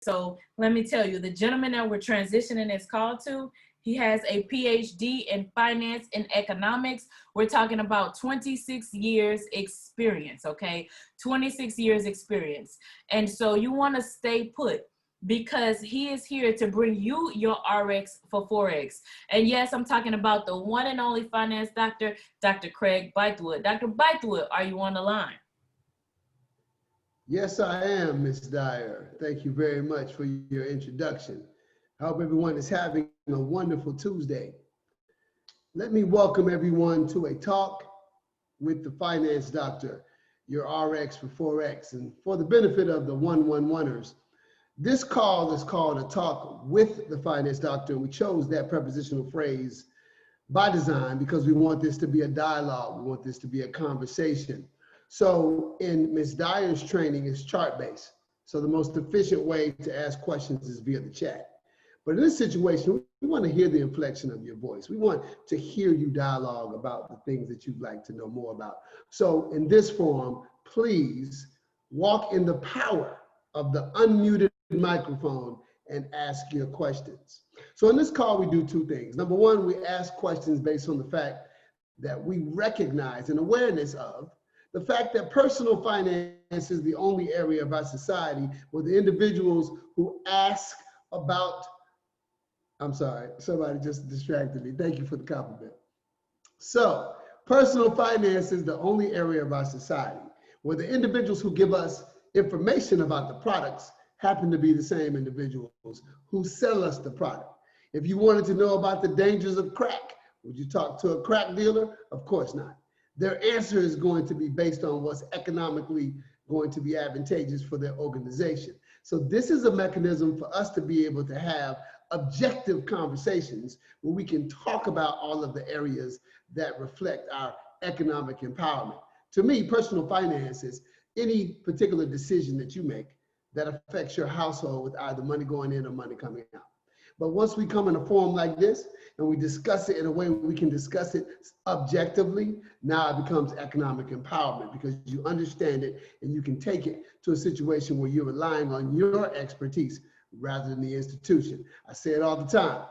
So let me tell you, the gentleman that we're transitioning this call to, he has a PhD in finance and economics. We're talking about 26 years experience, okay? 26 years experience. And so you want to stay put because he is here to bring you your RX for Forex. And yes, I'm talking about the one and only finance doctor, Dr. Craig Bythewood. Dr. Bythewood, are you on the line? Yes, I am, Ms. Dyer. Thank you very much for your introduction. I hope everyone is having a wonderful Tuesday. Let me welcome everyone to a talk with the finance doctor, your RX for Forex. And for the benefit of the 111ers, this call is called a talk with the finance doctor. We chose that prepositional phrase by design because we want this to be a dialogue. We want this to be a conversation. So in Ms. Dyer's training is chart-based. So the most efficient way to ask questions is via the chat. But in this situation, we want to hear the inflection of your voice. We want to hear you dialogue about the things that you'd like to know more about. So in this forum, please walk in the power of the unmuted microphone and ask your questions. So in this call, we do two things. Number one, we ask questions based on the fact that we recognize an awareness of the fact that personal finance is the only area of our society where the individuals who ask about, I'm sorry, somebody just distracted me. Thank you for the compliment. So personal finance is the only area of our society where the individuals who give us information about the products happen to be the same individuals who sell us the product. If you wanted to know about the dangers of crack, would you talk to a crack dealer? Of course not. Their answer is going to be based on what's economically going to be advantageous for their organization. So this is a mechanism for us to be able to have objective conversations where we can talk about all of the areas that reflect our economic empowerment. To me, personal finance is any particular decision that you make that affects your household with either money going in or money coming out. But once we come in a forum like this and we discuss it in a way we can discuss it objectively, now it becomes economic empowerment because you understand it and you can take it to a situation where you're relying on your expertise rather than the institution. I say it all the time.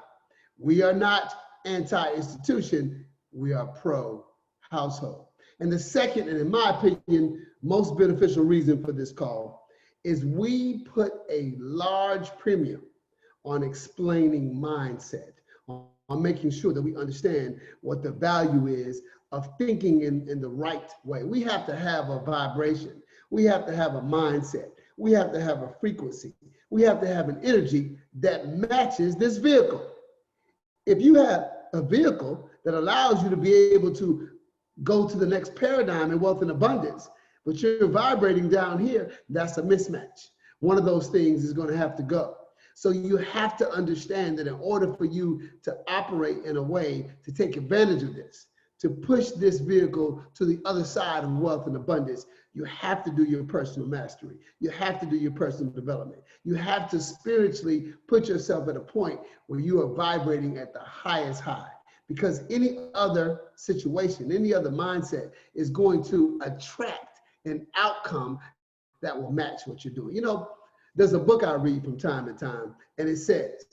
We are not anti-institution, we are pro-household. And the second, and in my opinion, most beneficial reason for this call is we put a large premium on explaining mindset, on making sure that we understand what the value is of thinking in the right way. We have to have a vibration. We have to have a mindset. We have to have a frequency. We have to have an energy that matches this vehicle. If you have a vehicle that allows you to be able to go to the next paradigm in wealth and abundance, but you're vibrating down here, that's a mismatch. One of those things is going to have to go. So you have to understand that in order for you to operate in a way to take advantage of this, to push this vehicle to the other side of wealth and abundance, you have to do your personal mastery. You have to do your personal development. You have to spiritually put yourself at a point where you are vibrating at the highest high. Because any other situation, any other mindset is going to attract an outcome that will match what you're doing. You know, there's a book I read from time to time, and it says,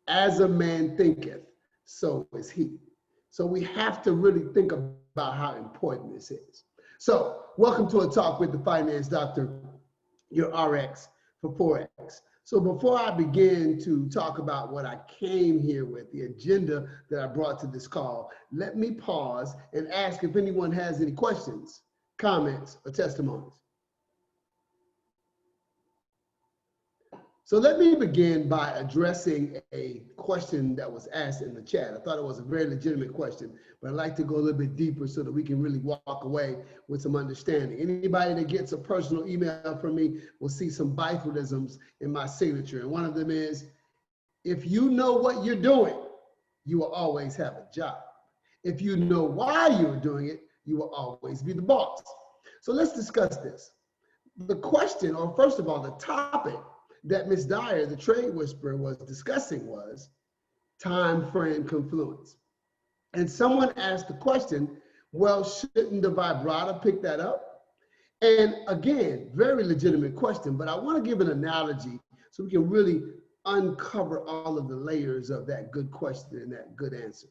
as a man thinketh, so is he. So we have to really think about how important this is. So welcome to a talk with the finance doctor, your RX for Forex. So before I begin to talk about what I came here with, the agenda that I brought to this call, let me pause and ask if anyone has any questions, comments, or testimonies. So let me begin by addressing a question that was asked in the chat. I thought it was a very legitimate question, but I'd like to go a little bit deeper so that we can really walk away with some understanding. Anybody that gets a personal email from me will see some Bythewoodisms in my signature. And one of them is, if you know what you're doing, you will always have a job. If you know why you're doing it, you will always be the boss. So let's discuss this. The question, or first of all, the topic that Ms. Dyer, the trade whisperer, was discussing was time frame confluence. And someone asked the question, well, shouldn't the vibrato pick that up? And again, very legitimate question, but I want to give an analogy so we can really uncover all of the layers of that good question and that good answer.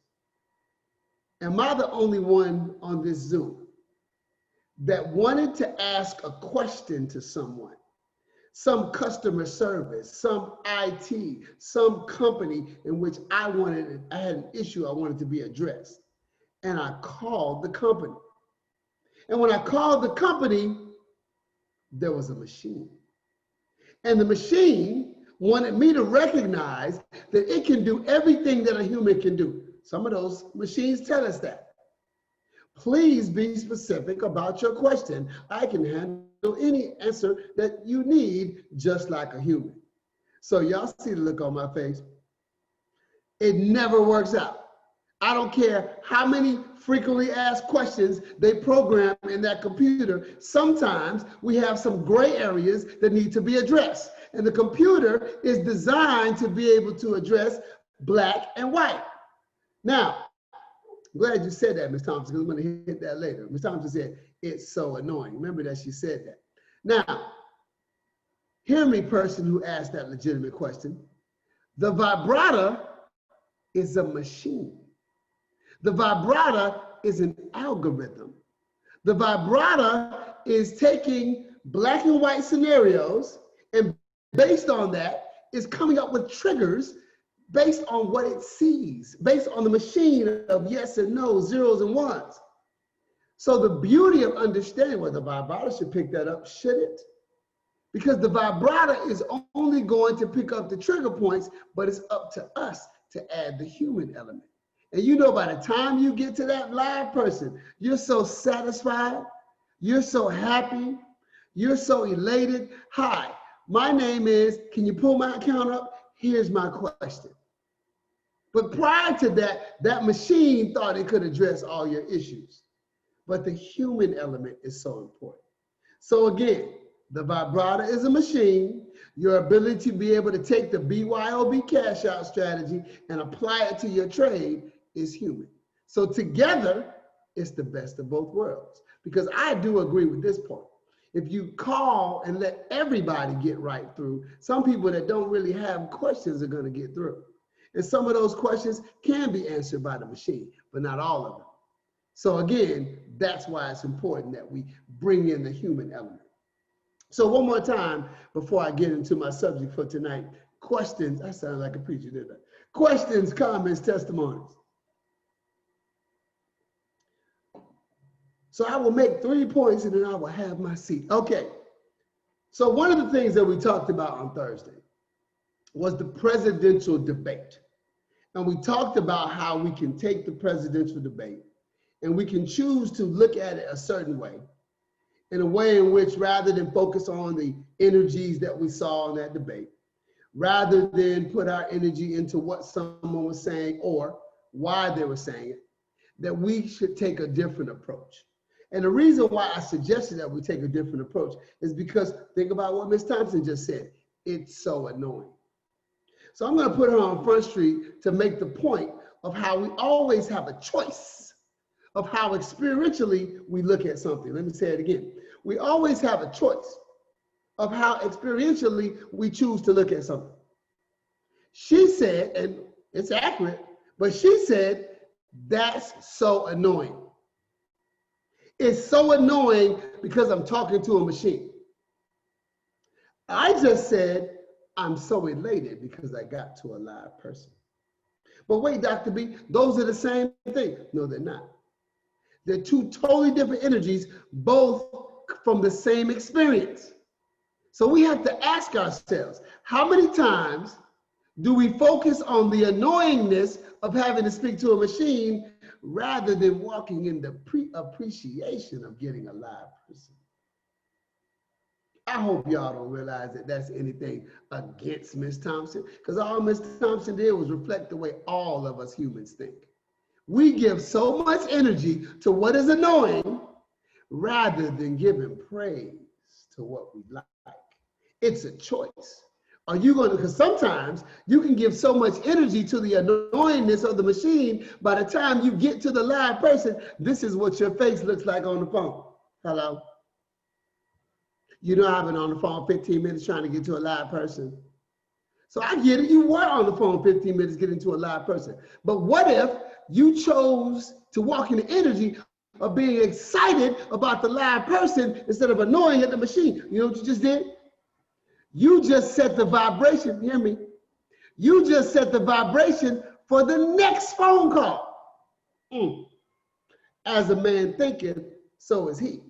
Am I the only one on this Zoom that wanted to ask a question to someone, some customer service, some IT, some company in which I had an issue I wanted to be addressed, and I called the company. And when I called the company, there was a machine. And the machine wanted me to recognize that it can do everything that a human can do. Some of those machines tell us that. Please be specific about your question. I can handle any answer that you need, just like a human. So y'all see the look on my face. It never works out. I don't care how many frequently asked questions they program in that computer. Sometimes we have some gray areas that need to be addressed. And the computer is designed to be able to address black and white. Now, I'm glad you said that, Ms. Thompson, because I'm going to hit that later. Ms. Thompson said, it's so annoying. Remember that she said that. Now, hear me, person who asked that legitimate question. The vibrator is a machine. The vibrator is an algorithm. The vibrator is taking black and white scenarios, and based on that, is coming up with triggers based on what it sees, based on the machine of yes and no, zeros and ones. So the beauty of understanding, well, the vibrator should pick that up, should it? Because the vibrator is only going to pick up the trigger points, but it's up to us to add the human element. And you know, by the time you get to that live person, you're so satisfied, you're so happy, you're so elated. Hi, my name is, can you pull my account up? Here's my question. But prior to that, that machine thought it could address all your issues. But the human element is so important. So again, the vibrator is a machine. Your ability to be able to take the BYOB cash out strategy and apply it to your trade is human. So together, it's the best of both worlds. Because I do agree with this point. If you call and let everybody get right through, some people that don't really have questions are going to get through. And some of those questions can be answered by the machine, but not all of them. So again, that's why it's important that we bring in the human element. So one more time, before I get into my subject for tonight, questions. I sound like a preacher, didn't I? Questions, comments, testimonies. So I will make 3 points and then I will have my seat. Okay. So one of the things that we talked about on Thursday was the presidential debate. And we talked about how we can take the presidential debate and we can choose to look at it a certain way, in a way in which, rather than focus on the energies that we saw in that debate, rather than put our energy into what someone was saying or why they were saying it, that we should take a different approach. And the reason why I suggested that we take a different approach is because, think about what Ms. Thompson just said, it's so annoying. So I'm going to put her on Front Street to make the point of how we always have a choice of how experientially we look at something. Let me say it again. We always have a choice of how experientially we choose to look at something. She said, and it's accurate, but she said, that's so annoying. It's so annoying because I'm talking to a machine. I just said, I'm so elated because I got to a live person. But wait, Dr. B, those are the same thing. No, they're not. They're two totally different energies, both from the same experience. So we have to ask ourselves, how many times do we focus on the annoyingness of having to speak to a machine rather than walking in the appreciation of getting a live person? I hope y'all don't realize that that's anything against Ms. Thompson, because all Ms. Thompson did was reflect the way all of us humans think. We give so much energy to what is annoying rather than giving praise to what we like. It's a choice. Are you going to, because sometimes you can give so much energy to the annoyingness of the machine, by the time you get to the live person, this is what your face looks like on the phone. Hello? You know, I've been on the phone 15 minutes trying to get to a live person. So I get it, you were on the phone 15 minutes getting to a live person. But what if you chose to walk in the energy of being excited about the live person instead of annoying at the machine? You know what you just did? You just set the vibration, hear me? You just set the vibration for the next phone call. As a man thinketh, so is he.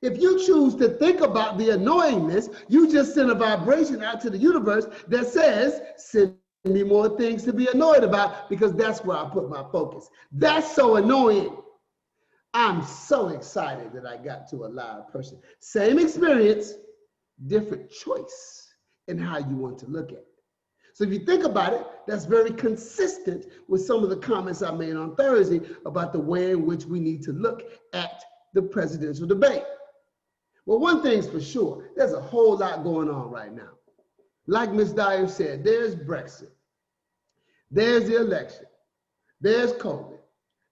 If you choose to think about the annoyingness, you just send a vibration out to the universe that says, send me more things to be annoyed about, because that's where I put my focus. That's so annoying. I'm so excited that I got to a live person. Same experience, different choice in how you want to look at it. So if you think about it, that's very consistent with some of the comments I made on Thursday about the way in which we need to look at the presidential debate. Well, one thing's for sure, there's a whole lot going on right now. Like Ms. Dyer said, there's Brexit, there's the election, there's COVID,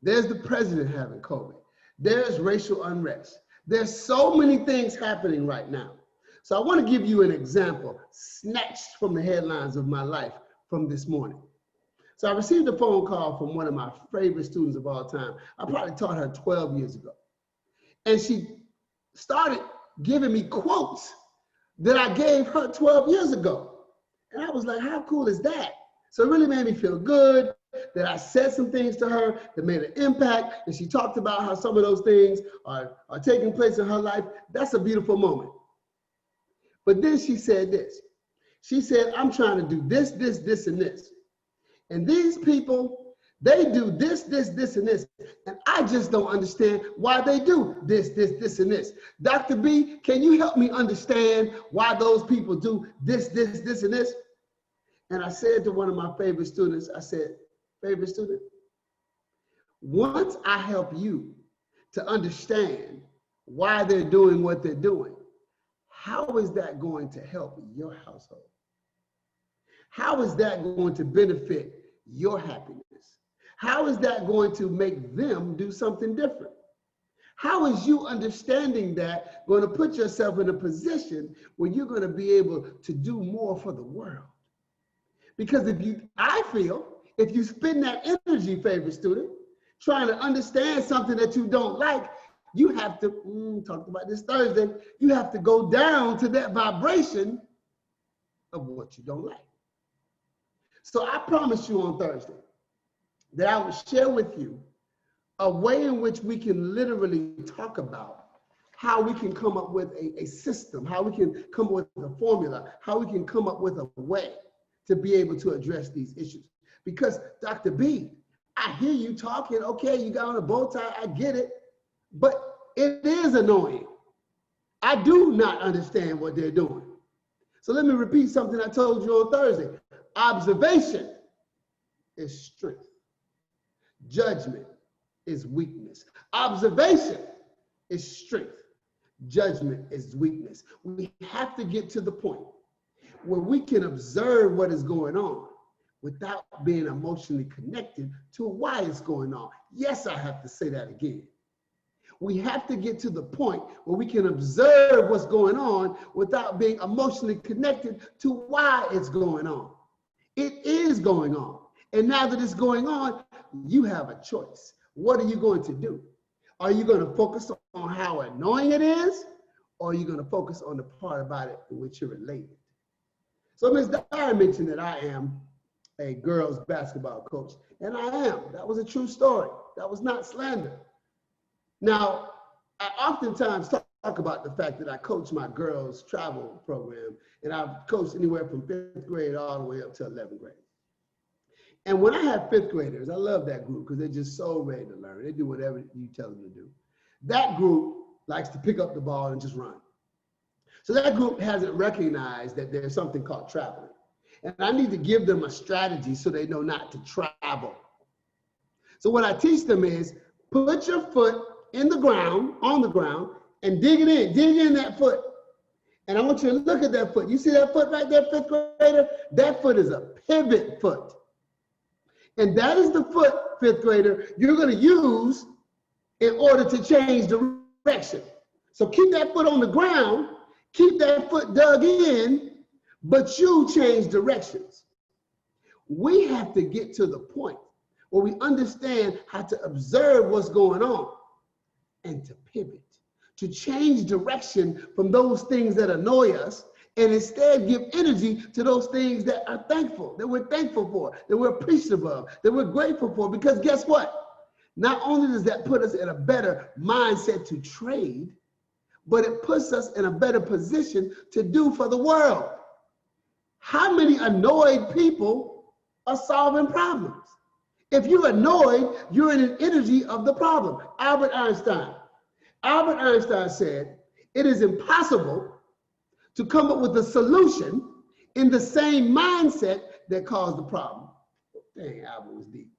there's the president having COVID, there's racial unrest. There's so many things happening right now. So I want to give you an example snatched from the headlines of my life from this morning. So I received a phone call from one of my favorite students of all time. I probably taught her 12 years ago. And she started giving me quotes that I gave her 12 years ago. And I was like, how cool is that? So it really made me feel good that I said some things to her that made an impact. And she talked about how some of those things are taking place in her life. That's a beautiful moment. But then she said this. She said, I'm trying to do this, this, this, and this. And these people, they do this, this, this, and this. And I just don't understand why they do this, this, this, and this. Dr. B, can you help me understand why those people do this, this, this, and this? And I said to one of my favorite students, I said, favorite student, once I help you to understand why they're doing what they're doing, how is that going to help your household? How is that going to benefit your happiness? How is that going to make them do something different? How is you understanding that going to put yourself in a position where you're going to be able to do more for the world? Because I feel, if you spend that energy, favorite student, trying to understand something that you don't like, you have to, talked about this Thursday, you have to go down to that vibration of what you don't like. So I promised you on Thursday that I would share with you a way in which we can literally talk about how we can come up with a system, how we can come up with a formula, how we can come up with a way to be able to address these issues. Because Dr. B, I hear you talking, okay, you got on a bow tie, I get it, but it is annoying. I do not understand what they're doing. So let me repeat something I told you on Thursday. Observation is strength. Judgment is weakness. Observation is strength. Judgment is weakness. We have to get to the point where we can observe what is going on without being emotionally connected to why it's going on. Yes, I have to say that again. We have to get to the point where we can observe what's going on without being emotionally connected to why it's going on. It is going on. And now that it's going on, you have a choice. What are you going to do? Are you going to focus on how annoying it is? Or are you going to focus on the part about it in which you're related? So Ms. Dyer mentioned that I am a girls basketball coach. And I am. That was a true story. That was not slander. Now, I oftentimes talk about the fact that I coach my girls' travel program, and I've coached anywhere from 5th grade all the way up to 11th grade. And when I have 5th graders, I love that group because they're just so ready to learn. They do whatever you tell them to do. That group likes to pick up the ball and just run. So that group hasn't recognized that there's something called traveling. And I need to give them a strategy so they know not to travel. So what I teach them is put your foot in the ground, on the ground, and dig in that foot. And I want you to look at that foot. You see that foot right there, 5th grader? That foot is a pivot foot. And that is the foot, 5th grader, you're going to use in order to change direction. So keep that foot on the ground, keep that foot dug in, but you change directions. We have to get to the point where we understand how to observe what's going on and to pivot, to change direction from those things that annoy us and instead give energy to those things that are thankful, that we're thankful for, that we're appreciative of, that we're grateful for. Because guess what? Not only does that put us in a better mindset to trade, but it puts us in a better position to do for the world. How many annoyed people are solving problems? If you're annoyed, you're in an energy of the problem. Albert Einstein said, it is impossible to come up with a solution in the same mindset that caused the problem. Dang, Albert was deep.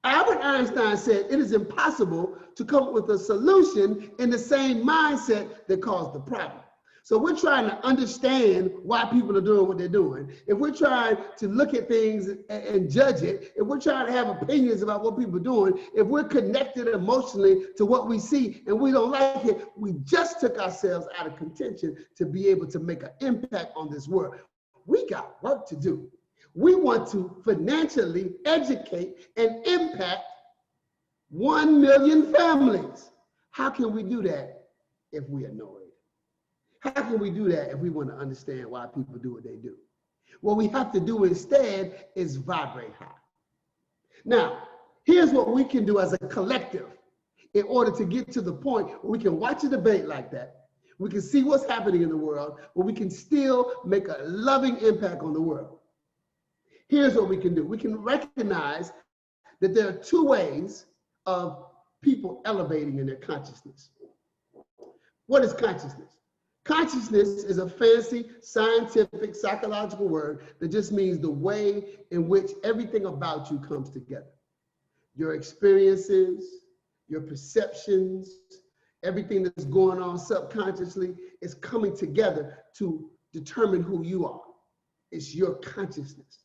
Albert Einstein said it is impossible to come up with a solution in the same mindset that caused the problem. So we're trying to understand why people are doing what they're doing. If we're trying to look at things and judge it, if we're trying to have opinions about what people are doing, if we're connected emotionally to what we see and we don't like it, we just took ourselves out of contention to be able to make an impact on this world. We got work to do. We want to financially educate and impact 1 million families. How can we do that if we are annoyed? How can we do that if we want to understand why people do what they do? What we have to do instead is vibrate high. Now, here's what we can do as a collective in order to get to the point where we can watch a debate like that. We can see what's happening in the world, but we can still make a loving impact on the world. Here's what we can do. We can recognize that there are two ways of people elevating in their consciousness. What is consciousness? Consciousness is a fancy, scientific, psychological word that just means the way in which everything about you comes together. Your experiences, your perceptions, everything that's going on subconsciously is coming together to determine who you are. It's your consciousness.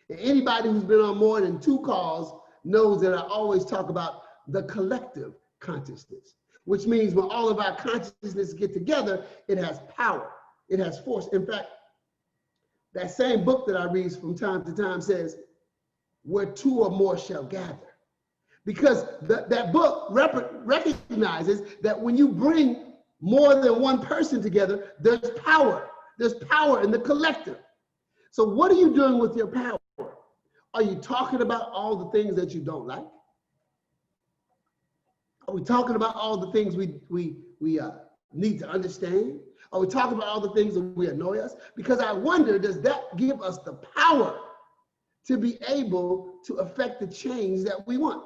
And anybody who's been on more than 2 calls knows that I always talk about the collective consciousness, which means when all of our consciousness get together, it has power, it has force. In fact, that same book that I read from time to time says, where 2 or more shall gather. Because that book recognizes that when you bring more than one person together, there's power. There's power in the collective. So what are you doing with your power? Are you talking about all the things that you don't like? Are we talking about all the things we need to understand? Are we talking about all the things that we annoy us? Because I wonder, does that give us the power to be able to affect the change that we want?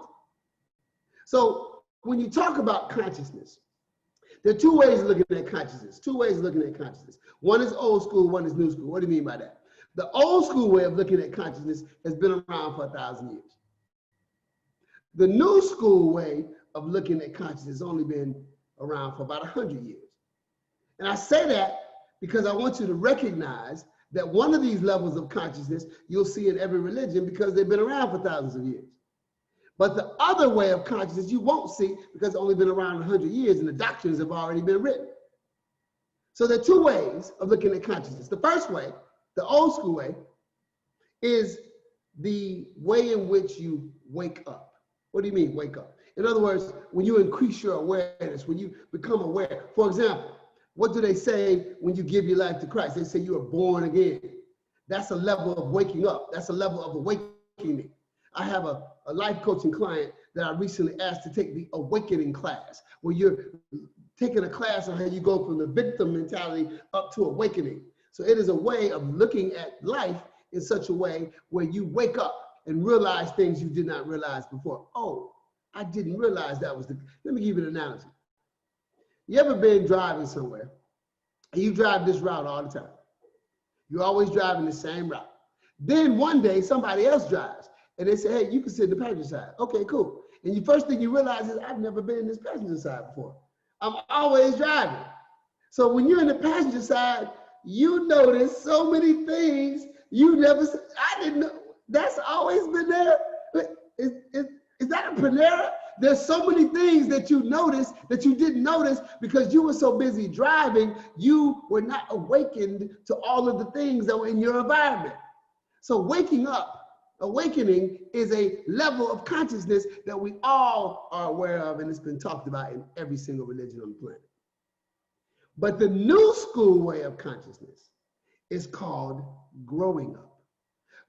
So when you talk about consciousness, there are 2 ways of looking at consciousness. 2 ways of looking at consciousness. One is old school, one is new school. What do you mean by that? The old school way of looking at consciousness has been around for 1,000 years. The new school way of looking at consciousness has only been around for about 100 years. And I say that because I want you to recognize that one of these levels of consciousness you'll see in every religion because they've been around for thousands of years. But the other way of consciousness you won't see because it's only been around 100 years and the doctrines have already been written. So there are 2 ways of looking at consciousness. The first way, the old school way, is the way in which you wake up. What do you mean, wake up? In other words, when you increase your awareness, when you become aware. For example, what do they say when you give your life to Christ? They say you are born again. That's a level of waking up. That's a level of awakening. I have a life coaching client that I recently asked to take the awakening class, where you're taking a class on how you go from the victim mentality up to awakening. So it is a way of looking at life in such a way where you wake up and realize things you did not realize before. Oh, I didn't realize that was the, let me give you an analogy. You ever been driving somewhere and you drive this route all the time? You're always driving the same route. Then one day somebody else drives and they say, hey, you can sit in the passenger side. Okay, cool. And the first thing you realize is I've never been in this passenger side before. I'm always driving. So when you're in the passenger side, you notice so many things you never, I didn't know, that's always been there. Is that a Panera? There's so many things that you notice that you didn't notice because you were so busy driving, you were not awakened to all of the things that were in your environment. So waking up Awakening is a level of consciousness that we all are aware of, and it's been talked about in every single religion on the planet. But the new school way of consciousness is called growing up.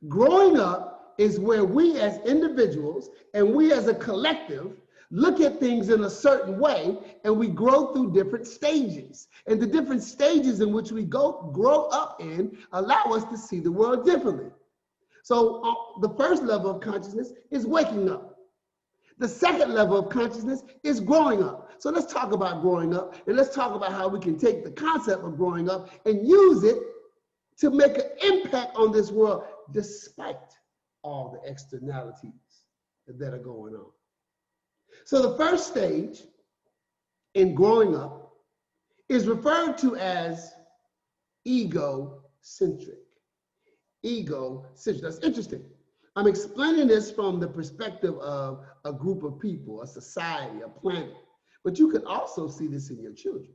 Growing up is where we as individuals and we as a collective look at things in a certain way, and we grow through different stages. And the different stages in which we grow up in allow us to see the world differently. So the first level of consciousness is waking up. The second level of consciousness is growing up. So let's talk about growing up, and let's talk about how we can take the concept of growing up and use it to make an impact on this world despite all the externalities that are going on. So the first stage in growing up is referred to as egocentric. Egocentric. That's interesting. I'm explaining this from the perspective of a group of people, a society, a planet. But you can also see this in your children.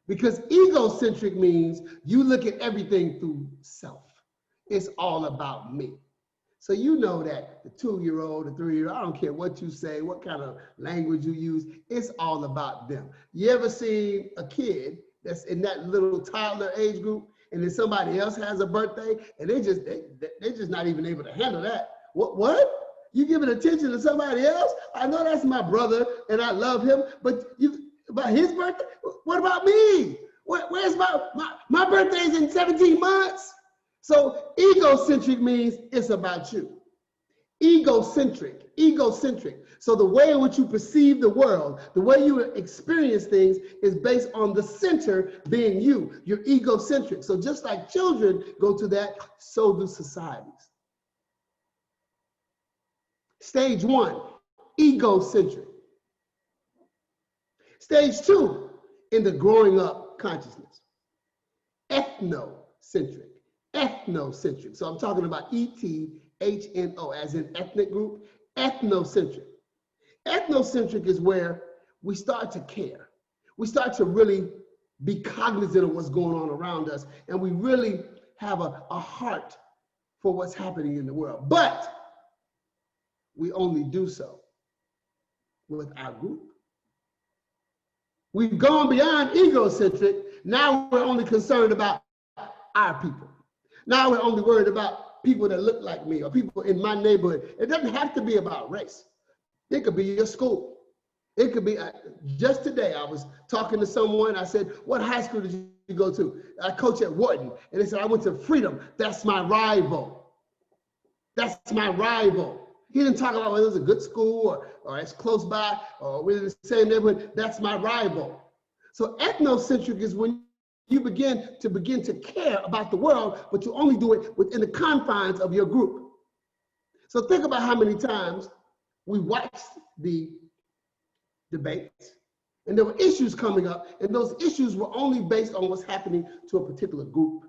Because egocentric means you look at everything through self. It's all about me. So you know that the 2-year-old, the 3-year-old, I don't care what you say, what kind of language you use, it's all about them. You ever seen a kid that's in that little toddler age group, and then somebody else has a birthday, and they're just not even able to handle that? What? You giving attention to somebody else? I know that's my brother, and I love him, but about his birthday? What about me? Where's my birthday's in 17 months? So egocentric means it's about you. Egocentric. So the way in which you perceive the world, the way you experience things is based on the center being you. You're egocentric. So just like children go to that, so do societies. Stage 1, egocentric. Stage 2 in the growing up consciousness, ethnocentric. Ethnocentric. So I'm talking about ETHNO, as in ethnic group, ethnocentric. Ethnocentric is where we start to care. We start to really be cognizant of what's going on around us, and we really have a heart for what's happening in the world. But we only do so with our group. We've gone beyond egocentric. Now we're only concerned about our people. Now we're only worried about people that look like me or people in my neighborhood. It doesn't have to be about race. It could be your school. It could be, just today I was talking to someone. I said, what high school did you go to? I coach at Wharton. And they said, I went to Freedom. That's my rival. That's my rival. He didn't talk about whether it was a good school or it's close by or we're in the same neighborhood. That's my rival. So ethnocentric is when you begin to care about the world, but you only do it within the confines of your group. So think about how many times we watched the debates, and there were issues coming up, and those issues were only based on what's happening to a particular group,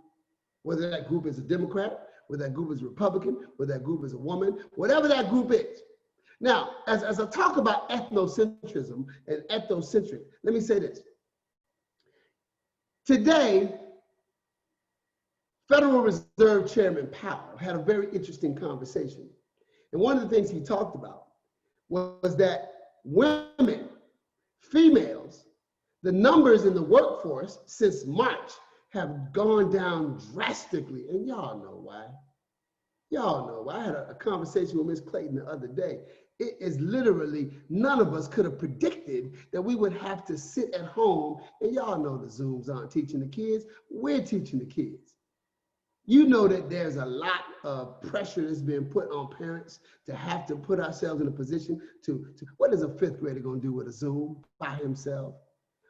whether that group is a Democrat, whether that group is a Republican, whether that group is a woman, whatever that group is. Now, as I talk about ethnocentrism and ethnocentric, let me say this. Today, Federal Reserve Chairman Powell had a very interesting conversation. And one of the things he talked about was that women, females, the numbers in the workforce since March have gone down drastically. And y'all know why. Y'all know why. I had a conversation with Ms. Clayton the other day. It is literally, none of us could have predicted that we would have to sit at home, and y'all know the Zooms aren't teaching the kids, we're teaching the kids. You know that there's a lot of pressure that's being put on parents to have to put ourselves in a position to what is a 5th grader gonna do with a Zoom by himself?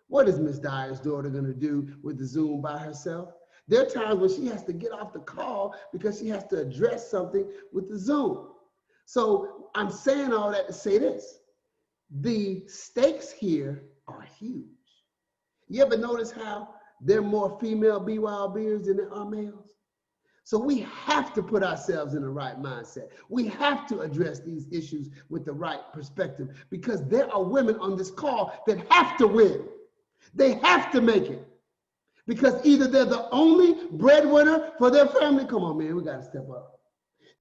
What is Miss Dyer's daughter gonna do with the Zoom by herself? There are times when she has to get off the call because she has to address something with the Zoom. So I'm saying all that to say this. The stakes here are huge. You ever notice how there are more female BYOBers than there are males? So we have to put ourselves in the right mindset. We have to address these issues with the right perspective, because there are women on this call that have to win. They have to make it. Because either they're the only breadwinner for their family. Come on, man, we got to step up.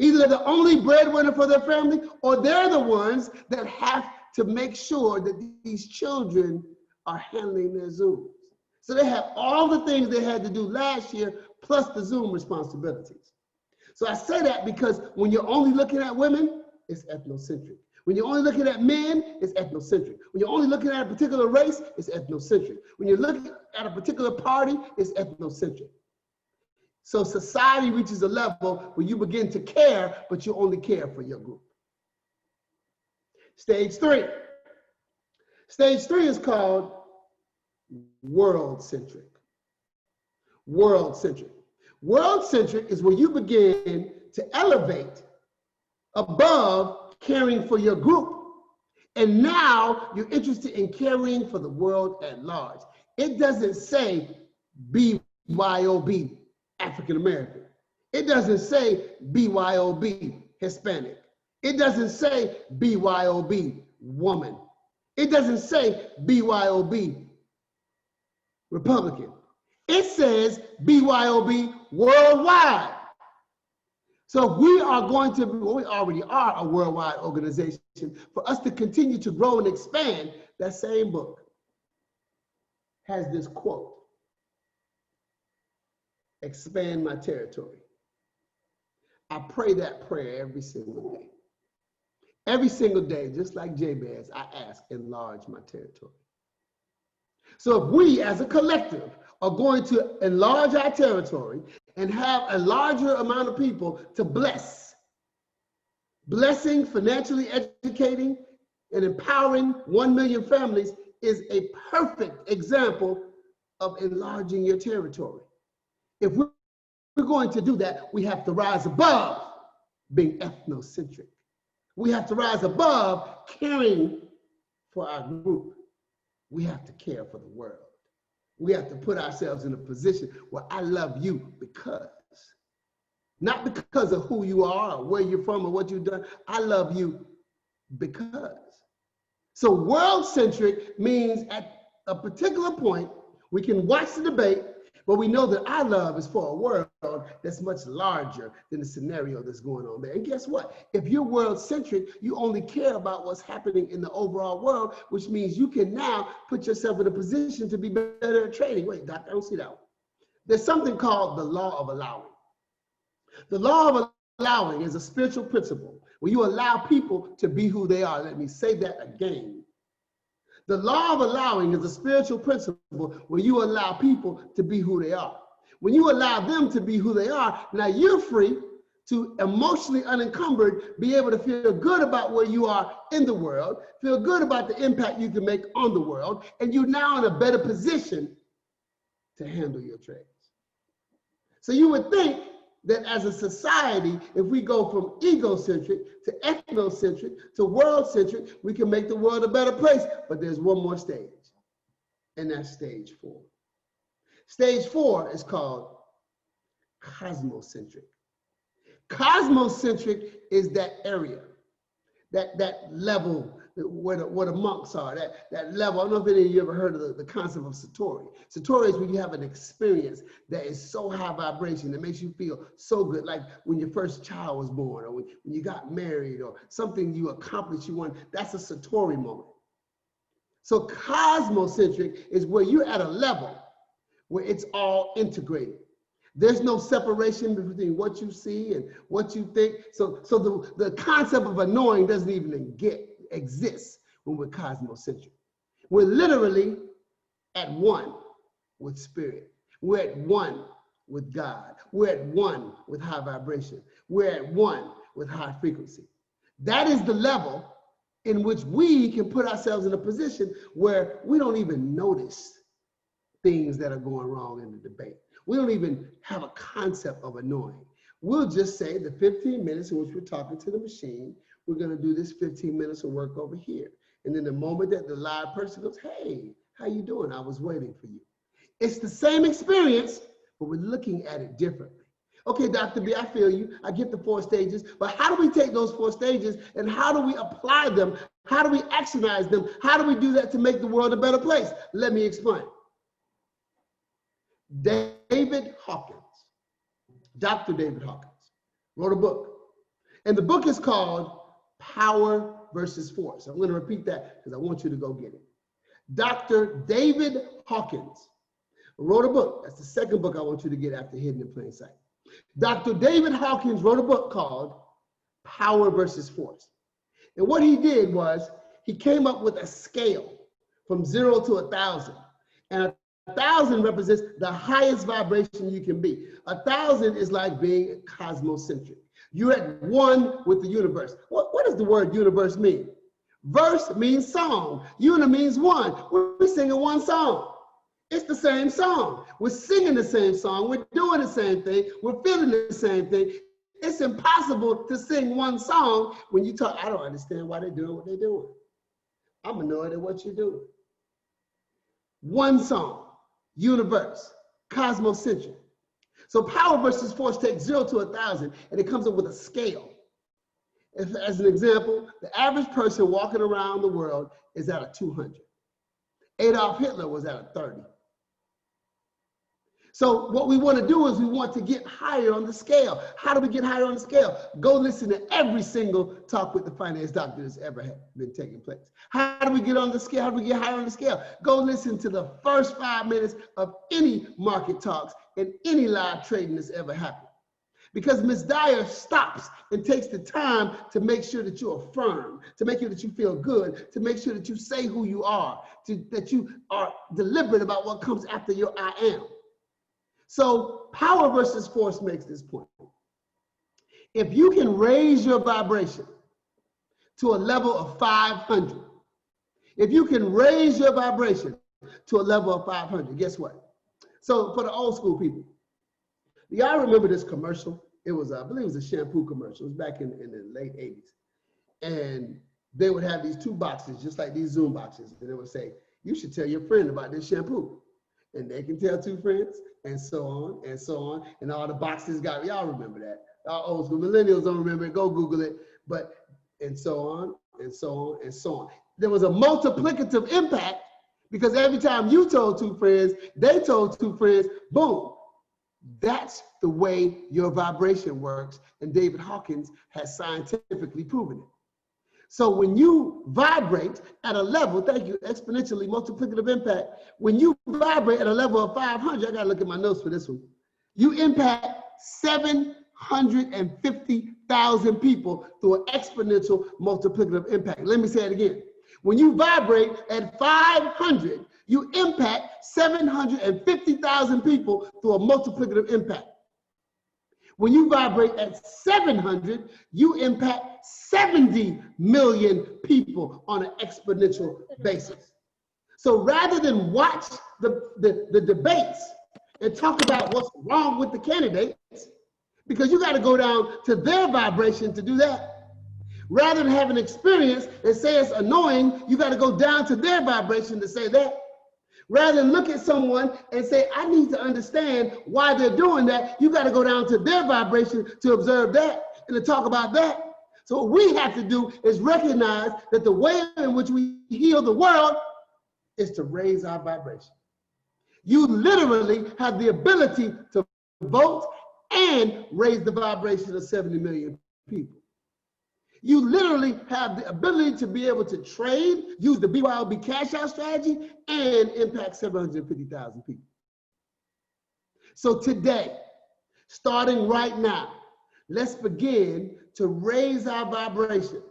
Either they're the only breadwinner for their family, or they're the ones that have to make sure that these children are handling their Zooms. So they have all the things they had to do last year, plus the Zoom responsibilities. So I say that because when you're only looking at women, it's ethnocentric. When you're only looking at men, it's ethnocentric. When you're only looking at a particular race, it's ethnocentric. When you're looking at a particular party, it's ethnocentric. So society reaches a level where you begin to care, but you only care for your group. Stage 3. Stage 3 is called world-centric. World-centric. World-centric is where you begin to elevate above caring for your group. And now you're interested in caring for the world at large. It doesn't say BYOB, African American. It doesn't say BYOB, Hispanic. It doesn't say BYOB, woman. It doesn't say BYOB, Republican. It says BYOB, worldwide. So if we are going to, well, we already are a worldwide organization, for us to continue to grow and expand, that same book has this quote: expand my territory. I pray that prayer every single day. Every single day, just like Jabez, I ask, enlarge my territory. So if we as a collective are going to enlarge our territory and have a larger amount of people to bless, blessing, financially educating, and empowering 1 million families is a perfect example of enlarging your territory. If we're going to do that, we have to rise above being ethnocentric. We have to rise above caring for our group. We have to care for the world. We have to put ourselves in a position where I love you because, not because of who you are or where you're from or what you've done. I love you because. So world-centric means at a particular point, we can watch the debate, but we know that our love is for a world that's much larger than the scenario that's going on there. And guess what? If you're world-centric, you only care about what's happening in the overall world, which means you can now put yourself in a position to be better at trading. Wait, Doc, I don't see that one. There's something called the law of allowing. The law of allowing is a spiritual principle where you allow people to be who they are. Let me say that again. The law of allowing is a spiritual principle where you allow people to be who they are. When you allow them to be who they are, now you're free to emotionally unencumbered be able to feel good about where you are in the world, feel good about the impact you can make on the world, and you're now in a better position to handle your trades. So you would think that as a society, if we go from egocentric to ethnocentric to world-centric, we can make the world a better place. But there's one more stage, and that's stage 4. Stage 4 is called cosmocentric. Cosmocentric is that area, that level where the monks are, that level. I don't know if any of you ever heard of the concept of Satori. Satori is when you have an experience that is so high vibration that makes you feel so good, like when your first child was born, or when you got married, or something you accomplished you want. That's a Satori moment. So cosmocentric is where you're at a level where it's all integrated. There's no separation between what you see and what you think. So the concept of annoying doesn't even exist when we're cosmocentric. We're literally at one with spirit. We're at one with God. We're at one with high vibration. We're at one with high frequency. That is the level in which we can put ourselves in a position where we don't even notice things that are going wrong in the debate. We don't even have a concept of annoying. We'll just say the 15 minutes in which we're talking to the machine, we're going to do this 15 minutes of work over here. And then the moment that the live person goes, hey, how you doing? I was waiting for you. It's the same experience, but we're looking at it differently. Okay, Dr. B, I feel you. I get the 4 stages, but how do we take those 4 stages and how do we apply them? How do we actionize them? How do we do that to make the world a better place? Let me explain. David Hawkins, Dr. David Hawkins, wrote a book And the book is called Power versus Force. I'm going to repeat that because I want you to go get it. Dr. David Hawkins wrote a book. That's the second book I want you to get after Hidden in Plain Sight. Dr. David Hawkins wrote a book called Power versus Force. And what he did was he came up with a scale from 0 to 1,000. And 1,000 represents the highest vibration you can be. 1,000 is like being cosmocentric. You're at one with the universe. What does the word universe mean? Verse means song. Uni means one. We're singing one song. It's the same song. We're singing the same song. We're doing the same thing. We're feeling the same thing. It's impossible to sing one song when you talk. I don't understand why they're doing what they're doing. I'm annoyed at what you're doing. One song, universe, cosmocentric. So power versus force takes 0 to 1,000, and it comes up with a scale. As an example, the average person walking around the world is at a 200. Adolf Hitler was at a 30. So what we want to do is we want to get higher on the scale. How do we get higher on the scale? Go listen to every single Talk with the Finance Doctor that's ever been taking place. How do we get on the scale? How do we get higher on the scale? Go listen to the first 5 minutes of any market talks and any live trading that's ever happened. Because Ms. Dyer stops and takes the time to make sure that you are firm, to make sure that you feel good, to make sure that you say who you are, that you are deliberate about what comes after your I am. So power versus force makes this point. If you can raise your vibration to a level of 500, if you can raise your vibration to a level of 500, guess what? So for the old school people, y'all remember this commercial? It was, I believe it was a shampoo commercial. It was back in the late 80s. And they would have these 2 boxes, just like these Zoom boxes. And they would say, you should tell your friend about this shampoo. And they can tell 2 friends, and so on, and so on. And all the boxes got, y'all remember that. Our old school millennials don't remember it, go Google it. But, and so on, and so on, and so on. There was a multiplicative impact because every time you told 2 friends, they told 2 friends, boom. That's the way your vibration works. And David Hawkins has scientifically proven it. So when you vibrate at a level, thank you, exponentially multiplicative impact, when you vibrate at a level of 500, I gotta look at my notes for this one, you impact 750,000 people through an exponential multiplicative impact. Let me say it again. When you vibrate at 500, you impact 750,000 people through a multiplicative impact. When you vibrate at 700, you impact 70 million people on an exponential basis. So rather than watch the debates and talk about what's wrong with the candidates, because you got to go down to their vibration to do that. Rather than have an experience and say it's annoying, you got to go down to their vibration to say that. Rather than look at someone and say, I need to understand why they're doing that, you got to go down to their vibration to observe that and to talk about that. So what we have to do is recognize that the way in which we heal the world is to raise our vibration. You literally have the ability to vote and raise the vibration of 70 million people. You literally have the ability to be able to trade, use the BYOB cash out strategy, and impact 750,000 people. So today, starting right now, let's begin to raise our vibration.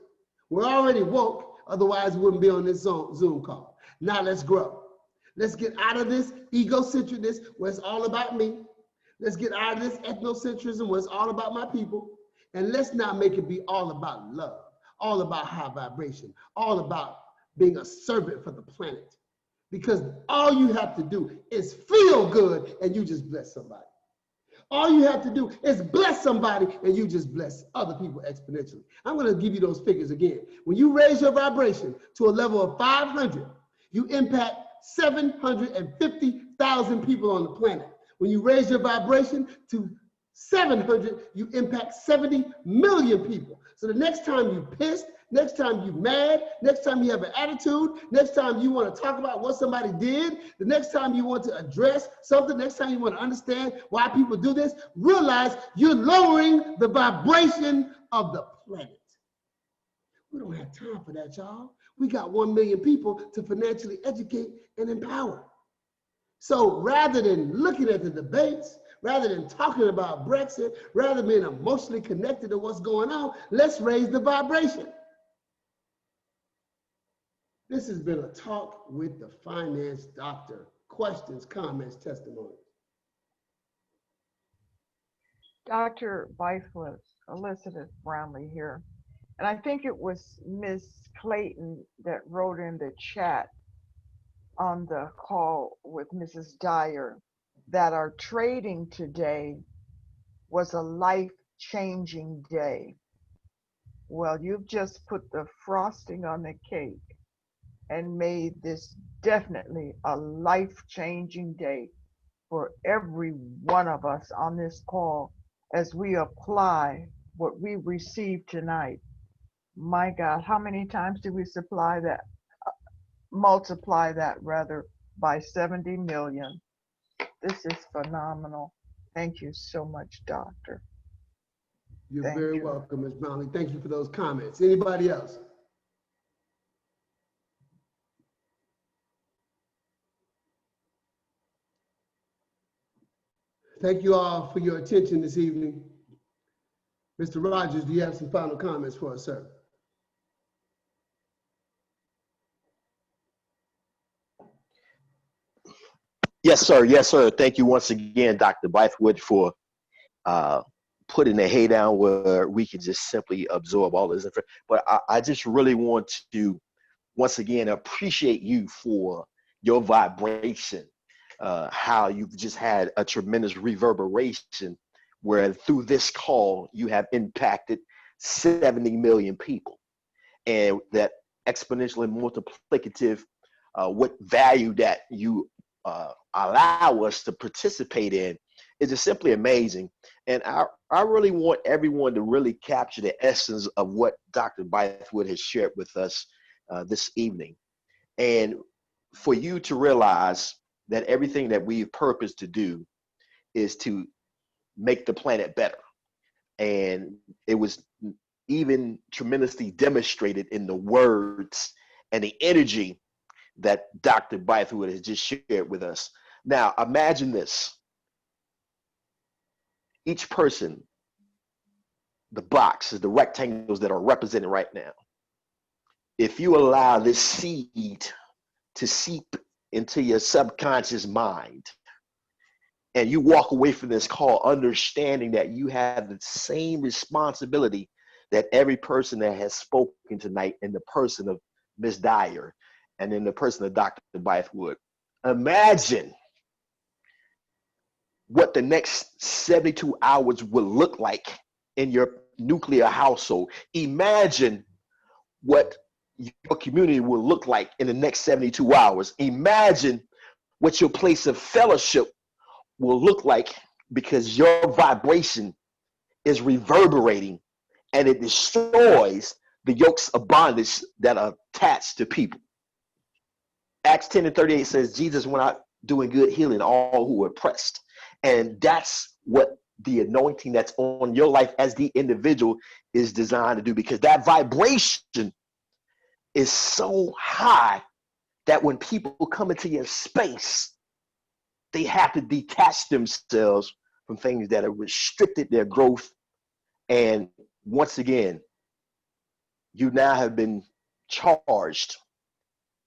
We're already woke, otherwise we wouldn't be on this Zoom call. Now let's grow. Let's get out of this egocentricness where it's all about me. Let's get out of this ethnocentrism where it's all about my people. And let's not make it be all about love, all about high vibration, all about being a servant for the planet. Because all you have to do is feel good and you just bless somebody. All you have to do is bless somebody and you just bless other people exponentially. I'm going to give you those figures again. When you raise your vibration to a level of 500, you impact 750,000 people on the planet. When you raise your vibration to 700, you impact 70 million people. So the next time you're pissed, next time you're mad, next time you have an attitude, next time you want to talk about what somebody did, the next time you want to address something, next time you want to understand why people do this, realize you're lowering the vibration of the planet. We don't have time for that, y'all. We got 1 million people to financially educate and empower. So rather than looking at the debates, rather than talking about Brexit, rather than being emotionally connected to what's going on, let's raise the vibration. This has been a talk with the finance doctor. Questions, comments, testimonies. Dr. Bythwood, Elizabeth Brownlee here. And I think it was Ms. Clayton that wrote in the chat on the call with Mrs. Dyer that our trading today was a life-changing day. Well, you've just put the frosting on the cake and made this definitely a life-changing day for every one of us on this call as we apply what we received tonight. My God, how many times do we multiply that rather by 70 million? This is phenomenal. Thank you so much, Doctor. You're very welcome, Ms. Brownlee. Thank you for those comments. Anybody else? Thank you all for your attention this evening. Mr. Rogers, do you have some final comments for us, sir? Yes, sir. Yes, sir. Thank you once again, Dr. Bythwood, for putting the hay down where we can just simply absorb all this. But I just really want to, once again, appreciate you for your vibration, how you've just had a tremendous reverberation where through this call, you have impacted 70 million people. And that exponentially multiplicative, what value that you allow us to participate in is just simply amazing. And I really want everyone to really capture the essence of what Dr. Bythwood has shared with us this evening. And for you to realize that everything that we've purposed to do is to make the planet better. And it was even tremendously demonstrated in the words and the energy that Dr. Bythwood has just shared with us. Now, imagine this. Each person, the boxes, the rectangles that are represented right now, if you allow this seed to seep into your subconscious mind, and you walk away from this call understanding that you have the same responsibility that every person that has spoken tonight in the person of Ms. Dyer and in the person of Dr. Bythwood. Imagine what the next 72 hours will look like in your nuclear household. Imagine what your community will look like in the next 72 hours. Imagine what your place of fellowship will look like, because your vibration is reverberating and it destroys the yokes of bondage that are attached to people. Acts 10:38 says, Jesus went out doing good, healing all who were oppressed. And that's what the anointing that's on your life as the individual is designed to do, because that vibration is so high that when people come into your space, they have to detach themselves from things that have restricted their growth. And once again, you now have been charged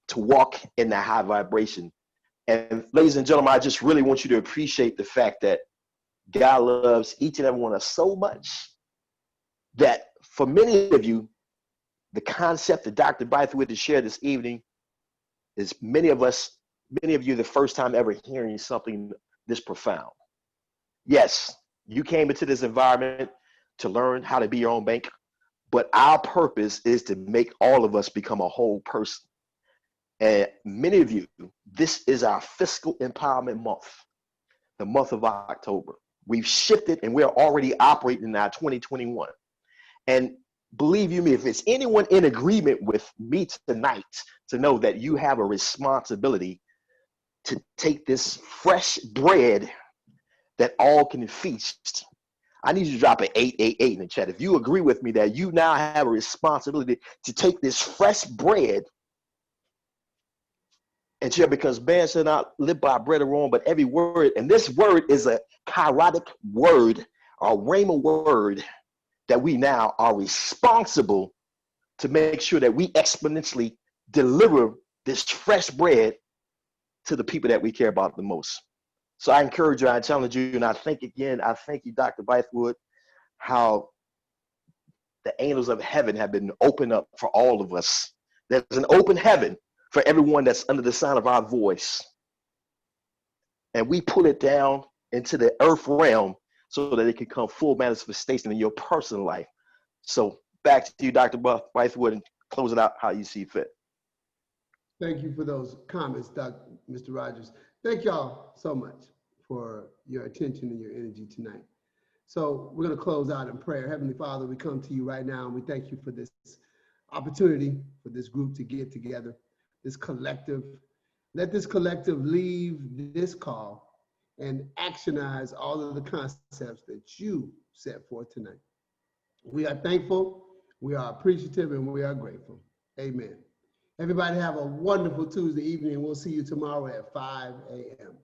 to walk in that high vibration. And ladies and gentlemen, I just really want you to appreciate the fact that God loves each and every one of us so much that for many of you, the concept that Dr. Bythwood has shared this evening is many of you, the first time ever hearing something this profound. Yes, you came into this environment to learn how to be your own bank, but our purpose is to make all of us become a whole person. And many of you, this is our fiscal empowerment month, the month of October. We've shifted and we're already operating in our 2021. And believe you me, if it's anyone in agreement with me tonight, to know that you have a responsibility to take this fresh bread that all can feast I need you to drop an 888 in the chat. If you agree with me that you now have a responsibility to take this fresh bread and share, because man shall not live by bread alone, but every word. And this word is a kairotic word, or rhema word, that we now are responsible to make sure that we exponentially deliver this fresh bread to the people that we care about the most. So I encourage you, I challenge you, and I thank you, Dr. Bythewood, how the angels of heaven have been opened up for all of us. There's an open heaven for everyone that's under the sound of our voice. And we pull it down into the earth realm so that it can come full manifestation in your personal life. So back to you, Dr. Bythewood, and close it out how you see fit. Thank you for those comments, Mr. Rogers. Thank y'all so much for your attention and your energy tonight. So we're going to close out in prayer. Heavenly Father, we come to you right now and we thank you for this opportunity for this group to get together, this collective. Let this collective leave this call and actionize all of the concepts that you set forth tonight. We are thankful, we are appreciative, and we are grateful. Amen. Everybody have a wonderful Tuesday evening. We'll see you tomorrow at 5 a.m.